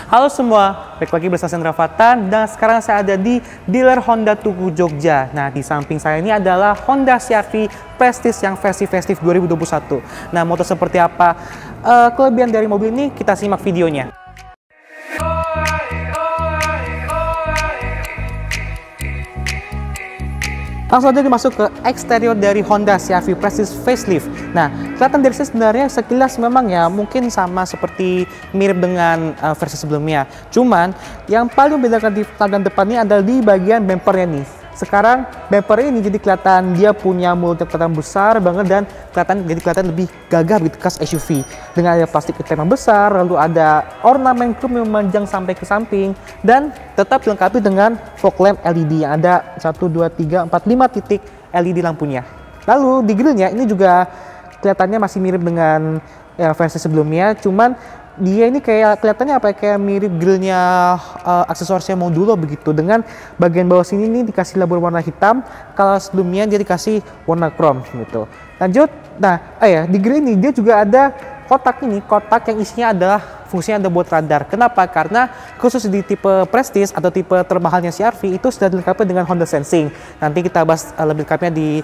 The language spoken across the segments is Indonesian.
Halo semua, balik lagi bersama Sandra Fatan dan sekarang saya ada di dealer Honda Tugu Jogja. Nah, di samping saya ini adalah Honda CR-V Prestige yang versi festive 2021. Nah, motor seperti apa kelebihan dari mobil ini, kita simak videonya. Langsung aja masuk ke eksterior dari Honda CR-V Prestige facelift. Nah, kelihatan dari sini sebenarnya sekilas memang ya mungkin sama seperti mirip dengan versi sebelumnya. Cuman yang paling membedakan di tagan depan ini adalah di bagian bumpernya nih. Sekarang bumper ini jadi kelihatan dia punya mulut yang kelihatan besar banget dan kelihatan lebih gagah begitu khas SUV. Dengan ada plastik hitam yang besar, lalu ada ornamen chrome yang memanjang sampai ke samping dan tetap dilengkapi dengan fog lamp LED yang ada 1, 2, 3, 4, 5 titik LED lampunya. Lalu di grillnya ini juga kelihatannya masih mirip dengan versi sebelumnya, cuman dia ini kayak kelihatannya kayak mirip grillnya aksesorisnya modulo begitu, dengan bagian bawah sini ini dikasih label warna hitam, kalau sebelumnya dia dikasih warna chrome gitu. Lanjut, di grill ini dia juga ada kotak yang isinya adalah fungsinya ada buat radar. Kenapa? Karena khusus di tipe Prestige atau tipe termahalnya CR-V itu sudah dilengkapi dengan Honda Sensing. Nanti kita bahas lebih lengkapnya di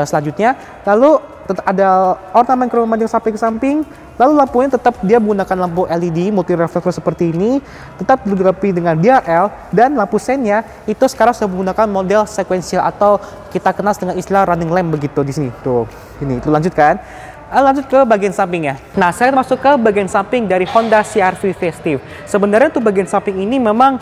selanjutnya. Lalu tetap ada ornamen chrome memanjang sampai ke samping. Lalu lampunya tetap dia menggunakan lampu LED multi reflektor seperti ini, tetap dilengkapi dengan DRL, dan lampu sennya itu sekarang sudah menggunakan model sequential atau kita kenal dengan istilah running lamp begitu di sini. Tuh, ini itu lanjutkan. Lanjut ke bagian sampingnya. Nah, saya masuk ke bagian samping dari Honda CR-V Festive. Sebenarnya tuh bagian samping ini memang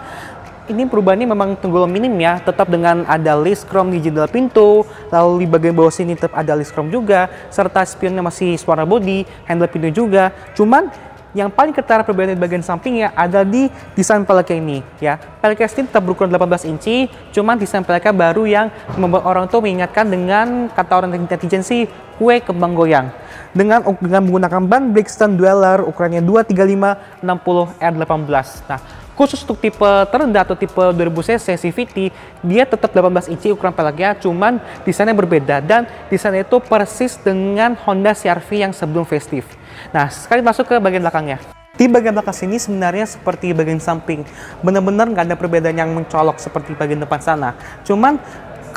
perubahannya memang tergolong minim ya, tetap dengan ada list chrome di jendela pintu, lalu di bagian bawah sini tetap ada list chrome juga, serta spionnya masih warna body, handle pintu juga. Cuman yang paling ketara perbedaan di bagian sampingnya ada di desain peleknya ini ya. Peleknya ini tetap berukuran 18 inci, cuman desain peleknya baru yang membuat orang tuh mengingatkan dengan kata orang netizen sih, kue kembang goyang. Dengan menggunakan ban Brixton Dweller ukurannya 235 60 R18. Nah, khusus untuk tipe terendah atau tipe 2000cc CVT, dia tetap 18 inci ukuran peleknya, cuman desainnya berbeda dan desainnya itu persis dengan Honda CR-V yang sebelum facelift. Nah, sekarang masuk ke bagian belakangnya. Di bagian belakang sini sebenarnya seperti bagian samping, benar-benar nggak ada perbedaan yang mencolok seperti bagian depan sana. Cuman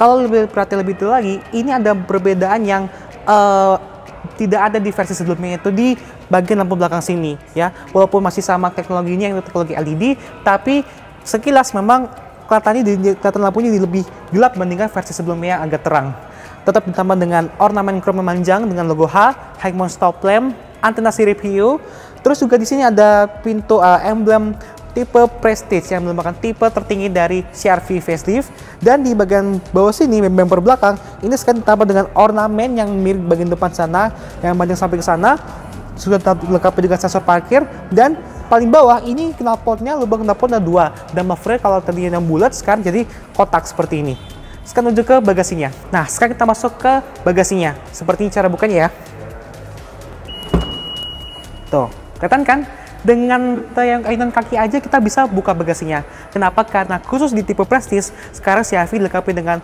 kalau lebih perhatian lebih detail lagi, ini ada perbedaan yang tidak ada di versi sebelumnya, itu di bagian lampu belakang sini ya. Walaupun masih sama teknologinya yang teknologi LED, tapi sekilas memang kelihatan lampunya lebih gelap bandingkan versi sebelumnya yang agak terang. Tetap ditambah dengan ornamen chrome memanjang dengan logo high mount stop lamp, antena sirip hiu. Terus juga di sini ada pintu emblem tipe Prestige yang merupakan tipe tertinggi dari CR-V facelift, dan di bagian bawah sini bumper belakang ini sekarang ditambah dengan ornamen yang mirip bagian depan sana yang panjang sampai ke sana, sudah dilengkapi dengan sensor parkir, dan paling bawah ini knalpotnya, lubang knalpotnya 2, dan muffler kalau tadinya yang bulat sekarang jadi kotak seperti ini. Sekarang menuju ke bagasinya. Nah, sekarang kita masuk ke bagasinya. Seperti ini cara bukanya ya. Tuh, kelihatan kan? Dengan kaitan kaki aja kita bisa buka bagasinya. Kenapa? Karena khusus di tipe Prestige sekarang CR-V dilengkapi dengan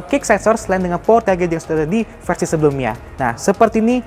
kick sensor selain dengan power tailgate yang sudah ada di versi sebelumnya. Nah, seperti ini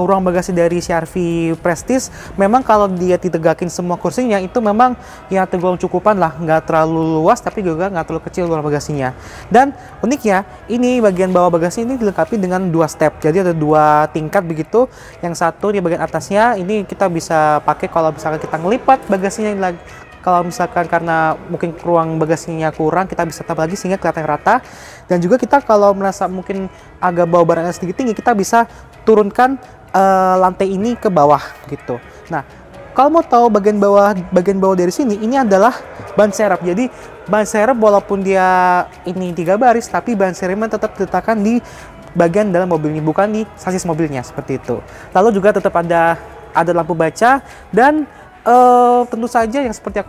ruang bagasi dari CR-V Prestige. Memang kalau dia ditegakin semua kursinya itu memang ya tergolong cukupan lah, nggak terlalu luas tapi juga nggak terlalu kecil ruang bagasinya. Dan uniknya ini bagian bawah bagasi ini dilengkapi dengan 2 step. Jadi ada 2 tingkat begitu. Yang satu di bagian atasnya ini kita bisa pakai kalau misalkan kita ngelipat bagasinya lagi, kalau misalkan karena mungkin ruang bagasinya kurang, kita bisa tambah lagi sehingga kelihatan rata. Dan juga kita kalau merasa mungkin agak bawa barangnya sedikit tinggi, kita bisa turunkan lantai ini ke bawah gitu. Nah, kalau mau tahu bagian bawah dari sini, ini adalah ban serep. Jadi ban serep walaupun dia ini 3 baris, tapi ban serepnya tetap diletakkan di bagian dalam mobil ini, bukan di sasis mobilnya seperti itu. Lalu juga tetap ada lampu baca, dan tentu saja yang seperti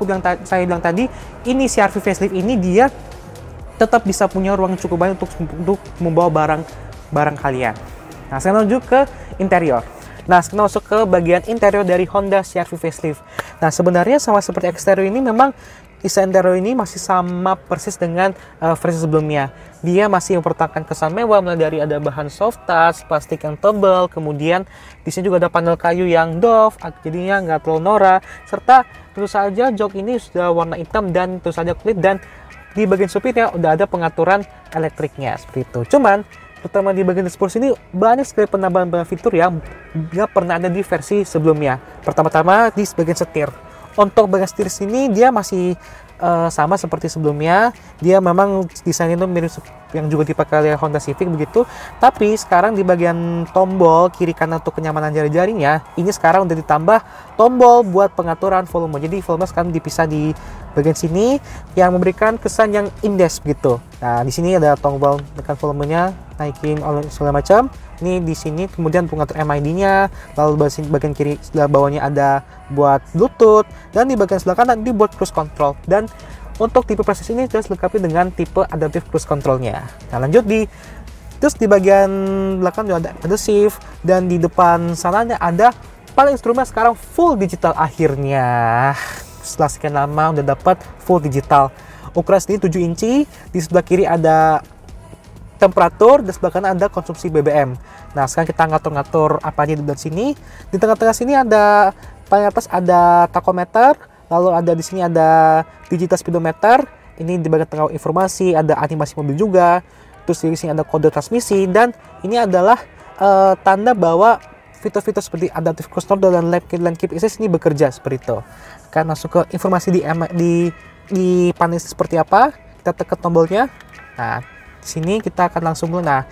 saya bilang tadi, ini CR-V facelift ini dia tetap bisa punya ruang cukup banyak untuk membawa barang kalian. Nah, saya menuju ke interior. Nah, sekarang masuk ke bagian interior dari Honda CR-V facelift. Nah, sebenarnya sama seperti eksterior ini memang Isandero ini masih sama persis dengan versi sebelumnya. Dia masih mempertahankan kesan mewah, mulai dari ada bahan soft touch, plastik yang tebal, kemudian di sini juga ada panel kayu yang doff, jadinya nggak terlalu norak, serta tentu saja jok ini sudah warna hitam dan tentu saja kulit, dan di bagian supirnya udah ada pengaturan elektriknya seperti itu. Cuman terutama di bagian dashboard sini banyak sekali penambahan fitur yang nggak pernah ada di versi sebelumnya. Pertama-tama di bagian setir. Untuk bagian setir sini dia masih sama seperti sebelumnya. Dia memang desainnya itu mirip yang juga dipakai oleh Honda Civic begitu. Tapi sekarang di bagian tombol kiri kanan untuk kenyamanan jari-jarinya, ini sekarang udah ditambah tombol buat pengaturan volume. Jadi volume sekarang dipisah di bagian sini yang memberikan kesan yang indes begitu. Nah, di sini ada tombol tekan volumenya, naikin segala macam. Ini di sini kemudian pengatur MID-nya, lalu bagian kiri sebelah bawahnya ada buat Bluetooth, dan di bagian sebelah kanan ini buat cruise control. Dan untuk tipe presets ini terus dilengkapi dengan tipe adaptive cruise control-nya. Nah, lanjut terus di bagian belakang juga ada adhesive, dan di depan sananya ada panel instrumen sekarang full digital akhirnya. Setelah sekian lama udah dapat full digital. Ukuran sendiri 7 inci, di sebelah kiri ada temperatur, dan sebelah kanan ada konsumsi BBM. Nah, sekarang kita ngatur-ngatur apa aja di sebelah sini. Di tengah-tengah sini ada, paling atas ada tachometer, lalu ada di sini ada digital speedometer. Ini di bagian tengah informasi, ada animasi mobil juga. Terus di sini ada kode transmisi, dan ini adalah tanda bahwa fitur-fitur seperti adaptive cruise control dan lane keep assist ini bekerja seperti itu. Akan masuk ke informasi di panel seperti apa. Kita tekan tombolnya. Nah, di sini kita akan langsung dulu. Nah,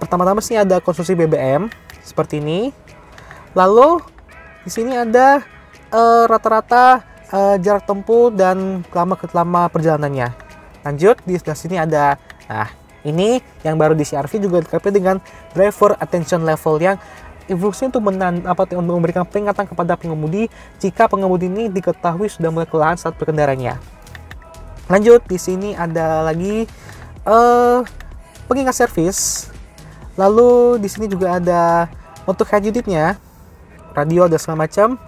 pertama-tama sini ada konsumsi BBM seperti ini. Lalu di sini ada rata-rata jarak tempuh dan lama perjalanannya. Lanjut di sebelah sini ada, nah ini yang baru di CR-V juga dilengkapi dengan driver attention level yang fungsinya untuk memberikan peringatan kepada pengemudi jika pengemudi ini diketahui sudah mulai kelelahan saat berkendaranya. Lanjut di sini ada lagi pengingat servis. Lalu di sini juga ada untuk head unitnya, radio dan segala macam,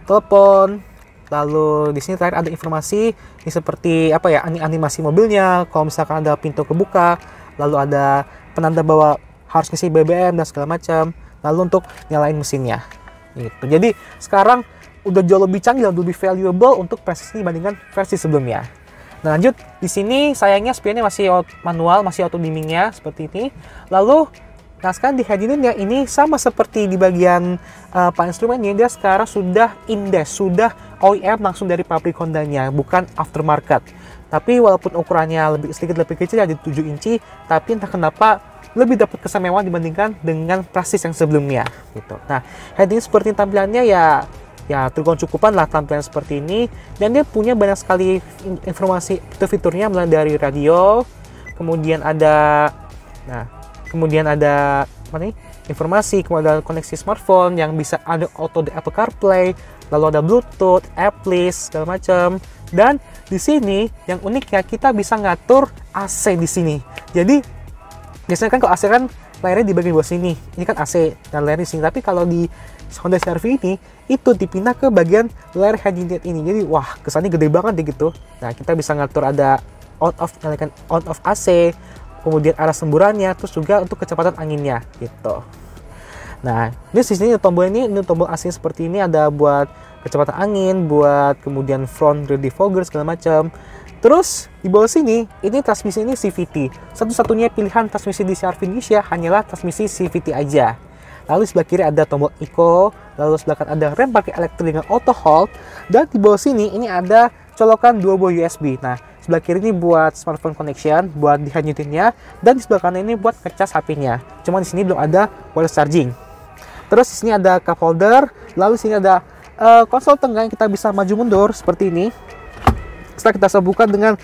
telepon. Lalu di sini terakhir ada informasi ini seperti apa ya, animasi mobilnya, kalau misalkan ada pintu kebuka, lalu ada penanda bahwa harus ngisi BBM dan segala macam. Lalu untuk nyalain mesinnya. Gitu. Jadi sekarang udah jauh lebih canggih dan lebih valuable untuk versi ini dibandingkan versi sebelumnya. Nah, lanjut di sini sayangnya spionnya masih manual, masih auto dimmingnya seperti ini. Lalu nah sekarang di head unitnya ini sama seperti di bagian panel instrumennya, dia sekarang sudah indes, sudah OEM langsung dari pabrik Hondanya, bukan aftermarket. Tapi walaupun ukurannya sedikit lebih kecil, jadi 7 inci, tapi entah kenapa lebih dapat kesan mewah dibandingkan dengan Praxis yang sebelumnya gitu. Nah, head unit seperti tampilannya ya tergolong cukupan lah tampilan seperti ini, dan dia punya banyak sekali informasi fitur-fiturnya, mulai dari radio, kemudian ada informasi, kemudian ada koneksi smartphone yang bisa ada auto di Apple CarPlay, lalu ada Bluetooth, Applist, segala macam. Dan di sini yang uniknya kita bisa ngatur AC di sini. Jadi biasanya kan kalau AC kan layarnya di bagian bawah sini, ini kan AC dan layar di sini. Tapi kalau di Honda CR-V ini itu dipindah ke bagian layar head unit ini. Jadi wah, kesannya gede banget deh gitu. Nah, kita bisa ngatur ada on off AC, kemudian arah semburannya, terus juga untuk kecepatan anginnya gitu. Nah, ini di sini tombol ini tombol AC seperti ini, ada buat kecepatan angin, buat kemudian front rear defogger segala macam. Terus di bawah sini ini transmisi ini CVT. Satu-satunya pilihan transmisi di CR-V Indonesia hanyalah transmisi CVT aja. Lalu sebelah kiri ada tombol Eco, lalu sebelah kanan ada rem parkir elektrik dengan auto hold, dan di bawah sini ini ada colokan 2 buah USB. Nah, sebelah kiri ini buat smartphone connection, buat di head unitnya, dan di sebelah kanan ini buat ngecas HP-nya. Cuma di sini belum ada wireless charging. Terus di sini ada cup holder, lalu di sini ada konsol tengah yang kita bisa maju mundur seperti ini. Setelah kita sambungkan dengan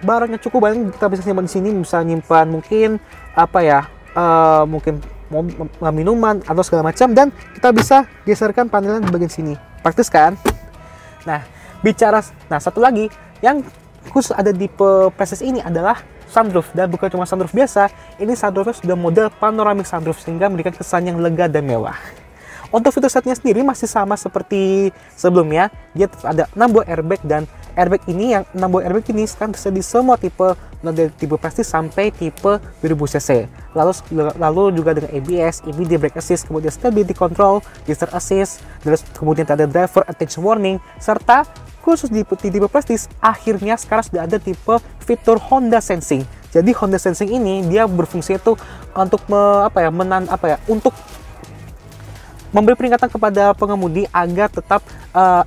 barangnya cukup banyak, kita bisa simpan di sini, bisa nyimpan mungkin apa ya, mungkin minuman atau segala macam, dan kita bisa geserkan panelnya di bagian sini. Praktis kan? Nah, satu lagi yang khusus ada di Praxis ini adalah sunroof, dan bukan cuma sunroof biasa, ini sunroofnya sudah model panoramic sunroof sehingga memberikan kesan yang lega dan mewah. Untuk fitur setnya sendiri masih sama seperti sebelumnya. Dia ada 6 buah airbag, dan airbag ini, yang 6 buah airbag ini sekarang tersedia di semua tipe, dari tipe Prestige sampai tipe 1000cc. Lalu juga dengan ABS, EBD brake assist, kemudian stability control, distance assist, terus kemudian ada driver attention warning, serta khusus di tipe Prestige akhirnya sekarang sudah ada tipe fitur Honda Sensing. Jadi Honda Sensing ini dia berfungsi itu untuk untuk memberi peringatan kepada pengemudi agar tetap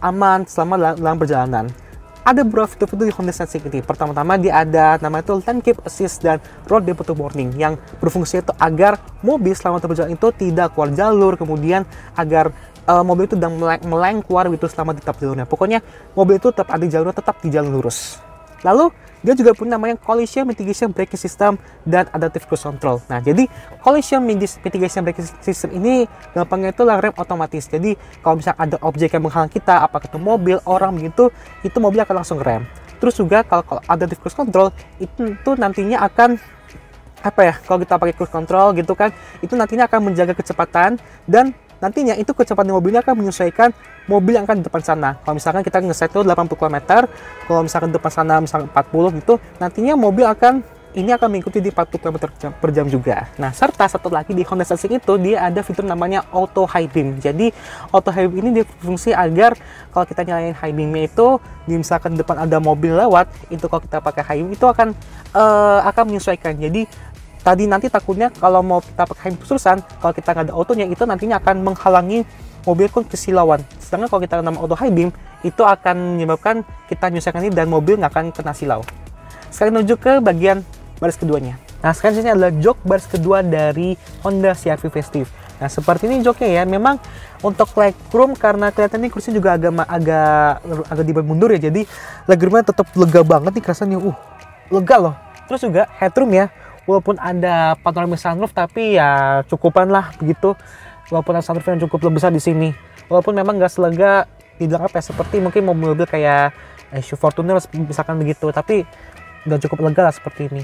aman selama dalam perjalanan. Ada beberapa fitur-fitur di Honda Sensing ini. Pertama-tama dia ada namanya itu Lane Keep Assist dan Road Departure Warning, yang berfungsi itu agar mobil selama perjalanan itu tidak keluar jalur, kemudian agar mobil itu sedang melengkuar gitu selama tetap jalurnya. Pokoknya mobil itu tetap ada di jalurnya, tetap di jalur lurus. Lalu dia juga punya namanya Collision Mitigation Braking System dan Adaptive Cruise Control. Nah, jadi Collision Mitigation Braking System ini gampangnya itu rem otomatis. Jadi kalau misalnya ada objek yang menghalang kita, apakah itu mobil, orang begitu, itu mobil akan langsung rem. Terus juga kalau Adaptive Cruise Control itu nantinya akan kalau kita pakai cruise control gitu kan, itu nantinya akan menjaga kecepatan, dan nantinya itu kecepatan mobilnya akan menyesuaikan mobil yang akan di depan sana. Kalau misalkan kita ngeset itu 80 km, kalau misalkan depan sana misalkan 40 gitu, nantinya mobil akan mengikuti di 40 km per jam juga. Nah, serta satu lagi di Honda Sensing itu dia ada fitur namanya Auto High Beam. Jadi Auto High Beam ini dia berfungsi agar kalau kita nyalain high beamnya itu, misalkan depan ada mobil lewat, itu kalau kita pakai high beam itu akan menyesuaikan. Jadi nanti takutnya kalau mau kita pakai high beam terusan, kalau kita nggak ada autonya, itu nantinya akan menghalangi mobil pun kesilauan. Sedangkan kalau kita nama auto high beam, itu akan menyebabkan kita menyesuaikan ini dan mobil nggak akan kena silau. Sekarang menuju ke bagian baris keduanya. Nah, sekarang ini adalah jok baris kedua dari Honda CR-V Facelift. Nah, seperti ini joknya ya. Memang untuk legroom, karena kelihatan ini kursi juga agak dibuat mundur ya, jadi legroomnya tetap lega banget nih, kerasanya lega loh. Terus juga headroom ya, walaupun ada panoramic sunroof, tapi ya cukupan lah begitu. Walaupun ada sunroof yang cukup lebih besar di sini, walaupun memang nggak selega dibilang seperti mungkin mobil-mobil kayak SUV Fortuner misalkan begitu, tapi udah cukup lega lah seperti ini.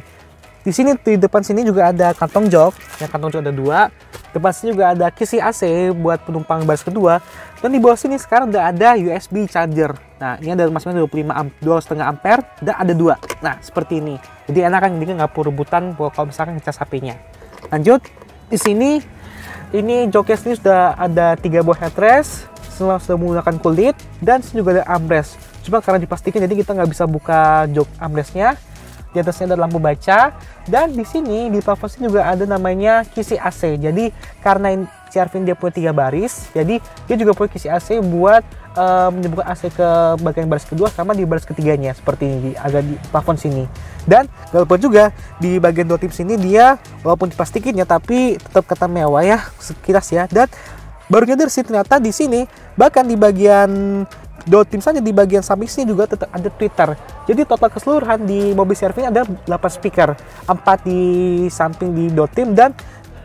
Di sini di depan sini juga ada kantong jok, kantong jok ada 2. Depan sini juga ada kisi AC buat penumpang baris kedua, dan di bawah sini sekarang udah ada USB charger. Nah, ini ada masing-masing 2,5 ampere dan ada 2. Nah, seperti ini. Jadi enak kan, jadi nggak perlu rebutan kalau misalkan ngecas HP-nya. Lanjut, di sini ini joknya sini sudah ada 3 buah headrest, semua sudah menggunakan kulit, dan sini juga ada armrest. Cuma karena dipastikan jadi kita nggak bisa buka jok armrestnya. Di atasnya ada lampu baca, dan di sini di plafon sini juga ada namanya kisi AC. Jadi karena CR-V dia punya 3 baris, jadi dia juga punya kisi AC buat menyambungkan AC ke bagian baris kedua sama di baris ketiganya, seperti ini agak di plafon sini. Dan walaupun juga di bagian door trim sini dia walaupun diplastikin ya, tapi tetap kata mewah ya sekilas ya. Dan baru nyadar sih ternyata di sini bahkan di bagian door trim saja, di bagian samping sini juga tetap ada tweeter. Jadi total keseluruhan di mobil CR-V ini ada 8 speaker, 4 di samping di door trim dan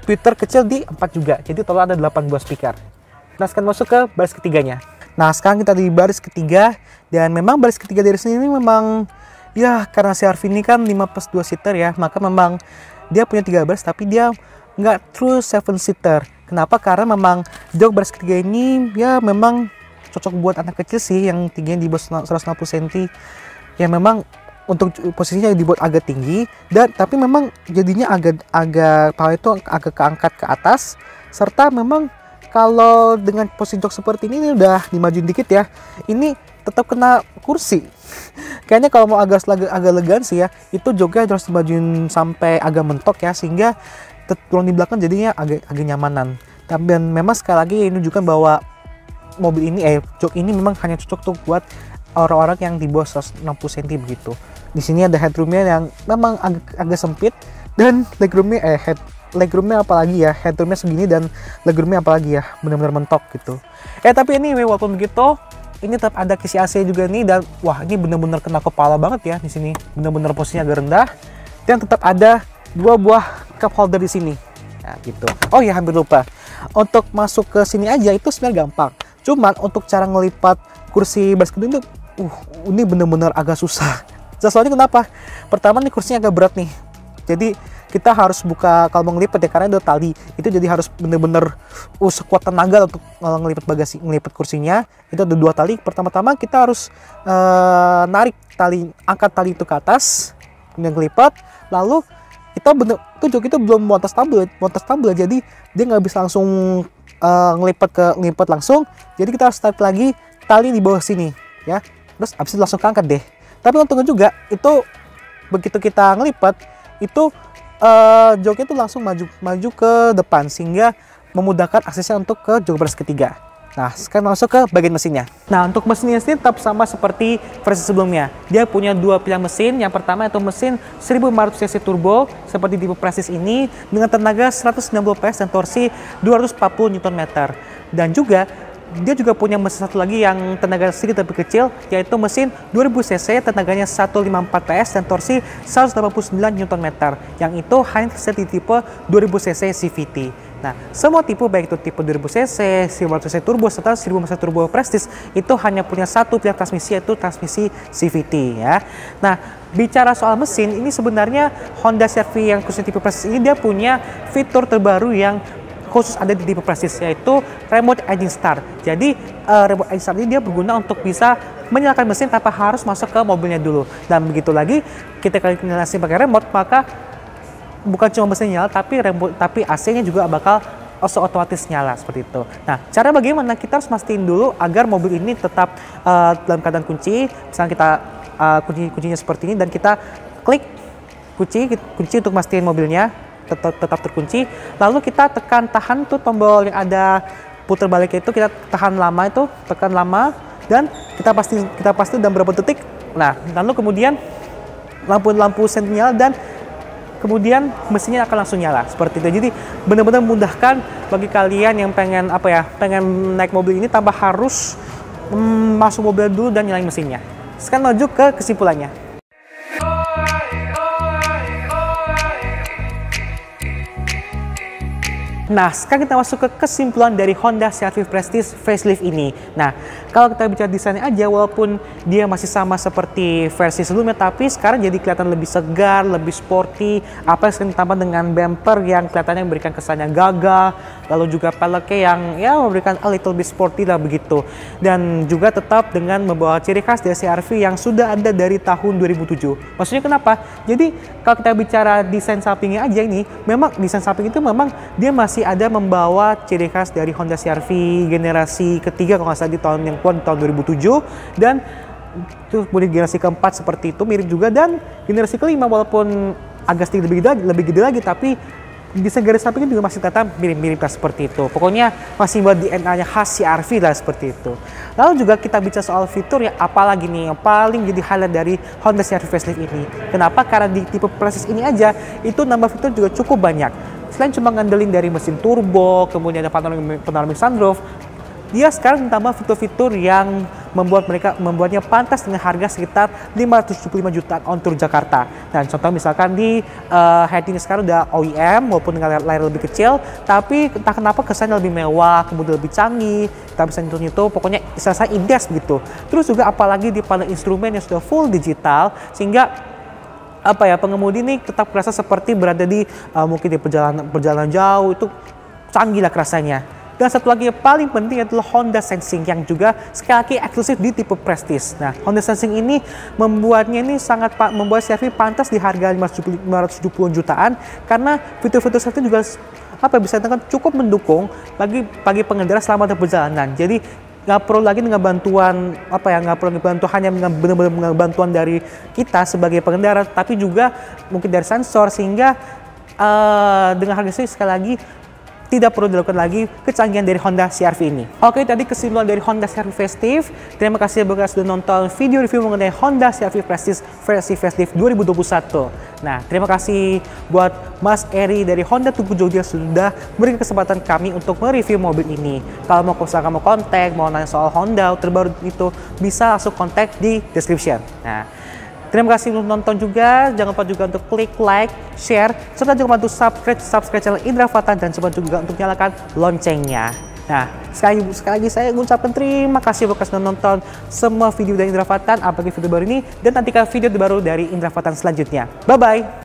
tweeter kecil di 4 juga. Jadi total ada 8 buah speaker. Nah, sekarang masuk ke baris ketiganya. Nah, sekarang kita di baris ketiga, dan memang baris ketiga dari sini memang ya karena CR-V ini kan 5+2 seater ya, maka memang dia punya 3 baris tapi dia nggak true 7 seater. Kenapa? Karena memang jok baris ketiga ini ya memang cocok buat anak kecil sih, yang tingginya di bawah 160 cm. Ya memang untuk posisinya dibuat agak tinggi, dan tapi memang jadinya agak kepala itu agak keangkat ke atas, serta memang kalau dengan posisi jok seperti ini udah dimajuin dikit ya, ini tetap kena kursi. Kayaknya kalau mau agak elegan sih ya, itu joknya harus dimajuin sampai agak mentok ya, sehingga tulang di belakang jadinya agak nyamanan. Dan memang sekali lagi ini menunjukkan bahwa mobil ini jok ini memang hanya cocok tuh buat orang-orang yang di bawah 160 cm begitu. Di sini ada headroomnya yang memang agak sempit, dan legroomnya apalagi ya, headroomnya segini dan legroomnya apalagi ya, benar-benar mentok gitu. Tapi anyway, walaupun begitu ini tetap ada kisi AC juga nih, dan wah ini benar-benar kena kepala banget ya di sini, benar-benar posisinya agak rendah, dan tetap ada 2 buah cup holder di sini. Nah, gitu. Oh ya, hampir lupa. Untuk masuk ke sini aja itu sebenarnya gampang. Cuman untuk cara ngelipat kursi baris kedua itu ini benar-benar agak susah. Soalnya kenapa? Pertama nih kursinya agak berat nih. Jadi kita harus buka kalau mau ngelipet ya, karena ada tali. Itu jadi harus bener-bener sekuat tenaga untuk ngelipet bagasi, ngelipet kursinya. Itu ada 2 tali. Pertama-tama kita harus narik tali, angkat tali itu ke atas, kemudian ngelipet. Lalu kita itu jok itu belum montas tabel, jadi dia nggak bisa langsung ngelipet langsung. Jadi kita harus tarik lagi tali di bawah sini ya. Terus abis itu langsung angkat deh. Tapi untungnya juga itu begitu kita ngelipet itu joknya itu langsung maju ke depan sehingga memudahkan aksesnya untuk ke jok baris ketiga. Nah, sekarang masuk ke bagian mesinnya. Nah, untuk mesinnya sendiri tetap sama seperti versi sebelumnya. Dia punya 2 pilihan mesin. Yang pertama itu mesin 1500 cc turbo seperti tipe Prestige ini dengan tenaga 190 PS dan torsi 240 Nm. Dan juga dia juga punya mesin satu lagi yang tenaga sedikit lebih kecil, yaitu mesin 2000 cc tenaganya 154 PS dan torsi 189 Nm. Yang itu hanya tersedia di tipe 2000 cc CVT. Nah, semua tipe baik itu tipe 2000 cc, 1500 cc turbo, serta 1000 cc turbo Prestige itu hanya punya satu pilihan transmisi, yaitu transmisi CVT ya. Nah, bicara soal mesin, ini sebenarnya Honda CR-V yang khusus tipe Prestige ini dia punya fitur terbaru yang khusus ada di tipe Prestige, yaitu remote engine start. Jadi remote engine start ini dia berguna untuk bisa menyalakan mesin tanpa harus masuk ke mobilnya dulu. Dan begitu lagi, kita kali nyalakan pakai remote, maka bukan cuma mesin nyala, tapi AC-nya juga bakal otomatis nyala seperti itu. Nah, cara bagaimana? Kita harus mastiin dulu agar mobil ini tetap dalam keadaan kunci. Misalnya kita kuncinya seperti ini dan kita klik kunci untuk mastiin mobilnya tetap terkunci. Lalu kita tahan tuh tombol yang ada putar baliknya itu, kita tahan lama itu, tekan lama dan kita pasti dalam beberapa detik. Nah, lalu kemudian lampu sen nyala dan kemudian mesinnya akan langsung nyala seperti itu. Jadi benar-benar memudahkan bagi kalian yang pengen pengen naik mobil ini tanpa harus masuk mobil dulu dan nyalain mesinnya. Sekarang maju ke kesimpulannya. Nah, sekarang kita masuk ke kesimpulan dari Honda CR-V Prestige facelift ini. Nah, kalau kita bicara desainnya aja, walaupun dia masih sama seperti versi sebelumnya, tapi sekarang jadi kelihatan lebih segar, lebih sporty. Apa yang ditambah dengan bumper yang kelihatannya memberikan kesannya gagah, lalu juga peleknya yang ya memberikan a little bit sporty lah begitu. Dan juga tetap dengan membawa ciri khas dari CR-V yang sudah ada dari tahun 2007. Maksudnya kenapa? Jadi kalau kita bicara desain sampingnya aja ini, memang desain samping itu memang dia masih ada membawa ciri khas dari Honda CR-V generasi ketiga kalau nggak salah di tahun yang keluar di tahun 2007, dan terus kemudian generasi keempat seperti itu mirip juga, dan generasi kelima walaupun agak sedikit lebih gede lagi, tapi desain garis sampingnya juga masih tetap mirip-mirip seperti itu. Pokoknya masih buat DNA-nya khas CR-V lah seperti itu. Lalu juga kita bicara soal fitur ya, apalagi nih yang paling jadi highlight dari Honda CR-V facelift ini. Kenapa? Karena di tipe Prestige ini aja itu nambah fitur juga cukup banyak. Selain cuma ngandelin dari mesin turbo, kemudian ada panoramic sunroof, dia sekarang ditambah fitur-fitur yang membuatnya pantas dengan harga sekitar 575 jutaan on tour Jakarta. Dan contoh misalkan di heading sekarang udah OEM walaupun dengan layar lebih kecil, tapi entah kenapa kesannya lebih mewah, kemudian lebih canggih, kita bisa nyentuh pokoknya istilahnya indes gitu. Terus juga apalagi di panel instrumen yang sudah full digital, sehingga pengemudi ini tetap kerasa seperti berada di mungkin di perjalanan jauh, itu canggih lah rasanya. Dan satu lagi yang paling penting adalah Honda Sensing yang juga sekali lagi eksklusif di tipe Prestige. Nah, Honda Sensing ini membuatnya ini membuat CR-V pantas di harga 570 jutaan karena fitur-fitur safety juga bisa dikatakan cukup mendukung bagi pengendara selama perjalanan. Jadi nggak perlu lagi dengan bantuan hanya benar-benar bantuan dari kita sebagai pengendara, tapi juga mungkin dari sensor, sehingga dengan harga sekali lagi tidak perlu dilakukan lagi kecanggihan dari Honda CR-V ini. Oke, tadi kesimpulan dari Honda CR-V Facelift. Terima kasih bagi sudah nonton video review mengenai Honda CR-V Prestige versi Facelift 2021. Nah, terima kasih buat Mas Eri dari Honda Tugu Jogja sudah memberikan kesempatan kami untuk mereview mobil ini. Kalau mau kontak, mau nanya soal Honda terbaru itu, bisa langsung kontak di description. Nah, terima kasih untuk nonton juga. Jangan lupa juga untuk klik like, share, serta juga bantu subscribe channel Indra Fatan, dan coba juga untuk nyalakan loncengnya. Nah, sekali lagi saya mengucapkan terima kasih buat sudah nonton semua video dari Indra Fatan, apalagi video baru ini, dan nantikan video terbaru dari Indra Fatan selanjutnya. Bye-bye!